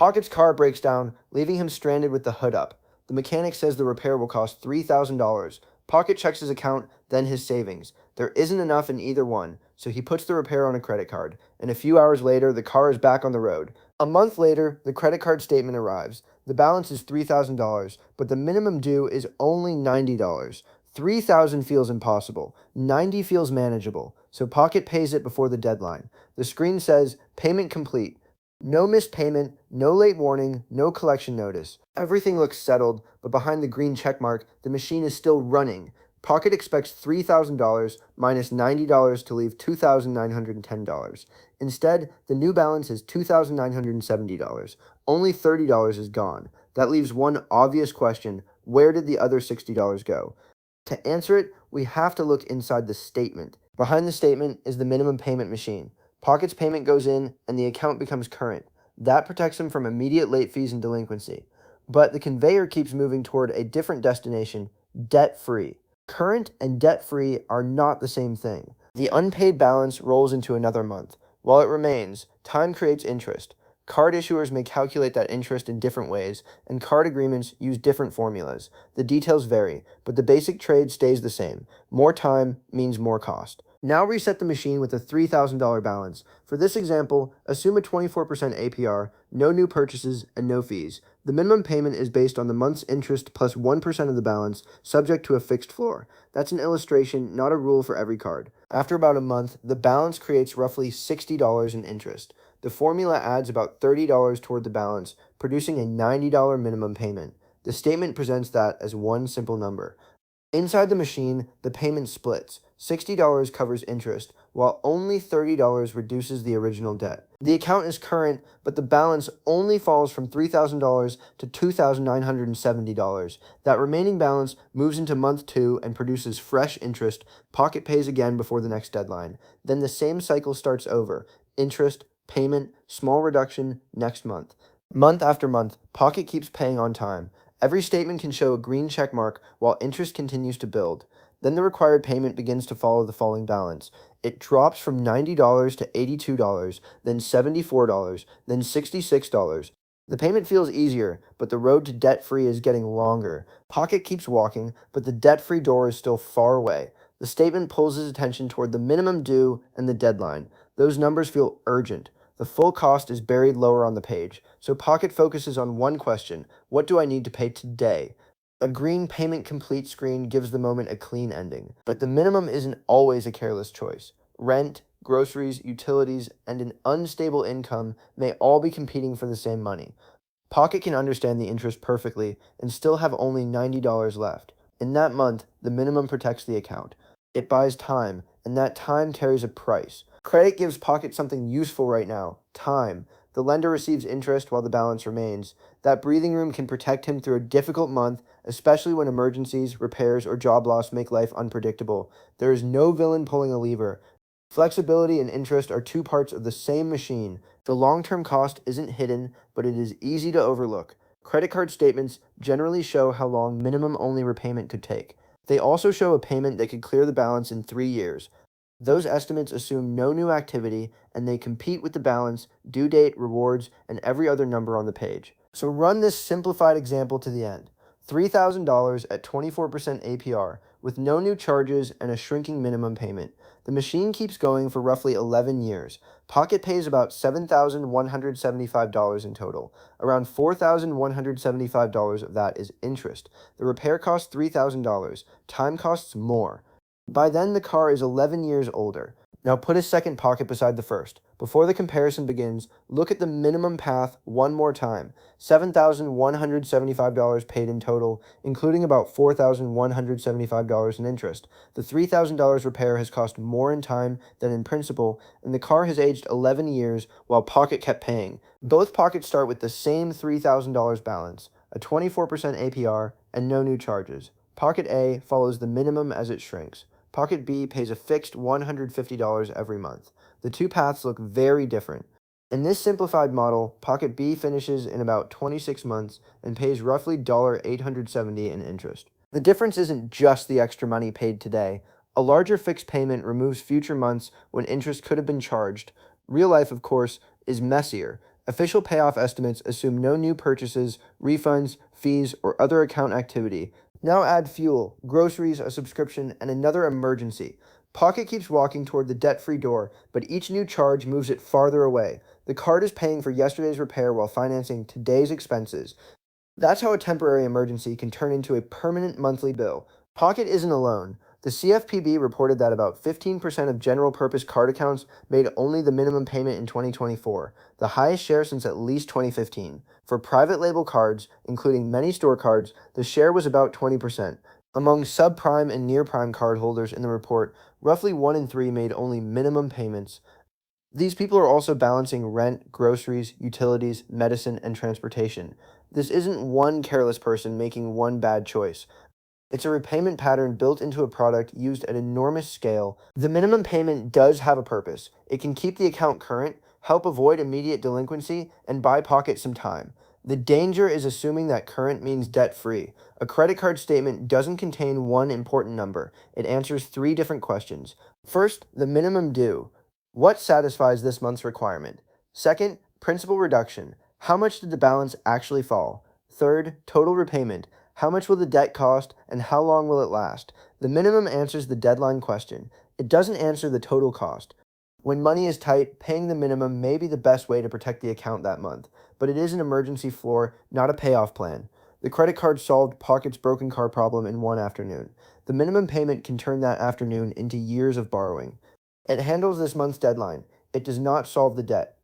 Pocket's car breaks down, leaving him stranded with the hood up. The mechanic says the repair will cost $3,000. Pocket checks his account, then his savings. There isn't enough in either one, so he puts the repair on a credit card, and a few hours later, the car is back on the road. A month later, the credit card statement arrives. The balance is $3,000, but the minimum due is only $90. 3,000 feels impossible. 90 feels manageable, so Pocket pays it before the deadline. The screen says, "Payment complete." No missed payment, no late warning, no collection notice. Everything looks settled, but behind the green checkmark, the machine is still running. Pocket expects $3,000 minus $90 to leave $2,910. Instead, the new balance is $2,970. Only $30 is gone. That leaves one obvious question: where did the other $60 go? To answer it, we have to look inside the statement. Behind the statement is the minimum payment machine. Pocket's payment goes in and the account becomes current. That protects him from immediate late fees and delinquency. But the conveyor keeps moving toward a different destination: debt-free. Current and debt-free are not the same thing. The unpaid balance rolls into another month. While it remains, time creates interest. Card issuers may calculate that interest in different ways, and card agreements use different formulas. The details vary, but the basic trade stays the same. More time means more cost. Now reset the machine with a $3,000 balance. For this example, assume a 24% APR, no new purchases, and no fees. The minimum payment is based on the month's interest plus 1% of the balance, subject to a fixed floor. That's an illustration, not a rule for every card. After about a month, the balance creates roughly $60 in interest. The formula adds about $30 toward the balance, producing a $90 minimum payment. The statement presents that as one simple number. Inside the machine, the payment splits. $60 covers interest, while only $30 reduces the original debt. The account is current, but the balance only falls from $3,000 to $2,970. That remaining balance moves into month 2 and produces fresh interest. Pocket pays again before the next deadline. Then the same cycle starts over: interest, payment, small reduction, next month. Month after month, Pocket keeps paying on time. Every statement can show a green check mark while interest continues to build. Then the required payment begins to follow the falling balance. It drops from $90 to $82, then $74, then $66. The payment feels easier, but the road to debt-free is getting longer. Pocket keeps walking, but the debt-free door is still far away. The statement pulls his attention toward the minimum due and the deadline. Those numbers feel urgent. The full cost is buried lower on the page, so Pocket focuses on one question: what do I need to pay today? A green payment complete screen gives the moment a clean ending. But the minimum isn't always a careless choice. Rent, groceries, utilities, and an unstable income may all be competing for the same money. Pocket can understand the interest perfectly and still have only $90 left. In that month, the minimum protects the account. It buys time, and that time carries a price. Credit gives Pocket something useful right now: time. The lender receives interest while the balance remains. That breathing room can protect him through a difficult month, especially when emergencies, repairs, or job loss make life unpredictable. There is no villain pulling a lever. Flexibility and interest are two parts of the same machine. The long-term cost isn't hidden, but it is easy to overlook. Credit card statements generally show how long minimum-only repayment could take. They also show a payment that could clear the balance in 3 years. Those estimates assume no new activity, and they compete with the balance, due date, rewards, and every other number on the page. So run this simplified example to the end. $3,000 at 24% APR, with no new charges and a shrinking minimum payment. The machine keeps going for roughly 11 years. Pocket pays about $7,175 in total. Around $4,175 of that is interest. The repair costs $3,000. Time costs more. By then, the car is 11 years older. Now put a second Pocket beside the first. Before the comparison begins, look at the minimum path one more time. $7,175 paid in total, including about $4,175 in interest. The $3,000 repair has cost more in time than in principal, and the car has aged 11 years while Pocket kept paying. Both Pockets start with the same $3,000 balance, a 24% APR, and no new charges. Pocket A follows the minimum as it shrinks. Pocket B pays a fixed $150 every month. The two paths look very different. In this simplified model, Pocket B finishes in about 26 months and pays roughly $870 in interest. The difference isn't just the extra money paid today. A larger fixed payment removes future months when interest could have been charged. Real life, of course, is messier. Official payoff estimates assume no new purchases, refunds, fees, or other account activity. Now add fuel, groceries, a subscription, and another emergency. Pocket keeps walking toward the debt-free door, but each new charge moves it farther away. The card is paying for yesterday's repair while financing today's expenses. That's how a temporary emergency can turn into a permanent monthly bill. Pocket isn't alone. The CFPB reported that about 15% of general purpose card accounts made only the minimum payment in 2024, the highest share since at least 2015. For private label cards, including many store cards, the share was about 20%. Among subprime and near prime cardholders in the report, roughly 1 in 3 made only minimum payments. These people are also balancing rent, groceries, utilities, medicine, and transportation. This isn't one careless person making one bad choice. It's a repayment pattern built into a product used at enormous scale. The minimum payment does have a purpose. It can keep the account current, help avoid immediate delinquency, and buy Pocket some time. The danger is assuming that current means debt-free. A credit card statement doesn't contain one important number. It answers 3 different questions. First, the minimum due. What satisfies this month's requirement? Second, principal reduction. How much did the balance actually fall? Third, total repayment. How much will the debt cost and how long will it last? The minimum answers the deadline question. It doesn't answer the total cost. When money is tight, paying the minimum may be the best way to protect the account that month, but it is an emergency floor, not a payoff plan. The credit card solved Pocket's broken car problem in one afternoon. The minimum payment can turn that afternoon into years of borrowing. It handles this month's deadline. It does not solve the debt.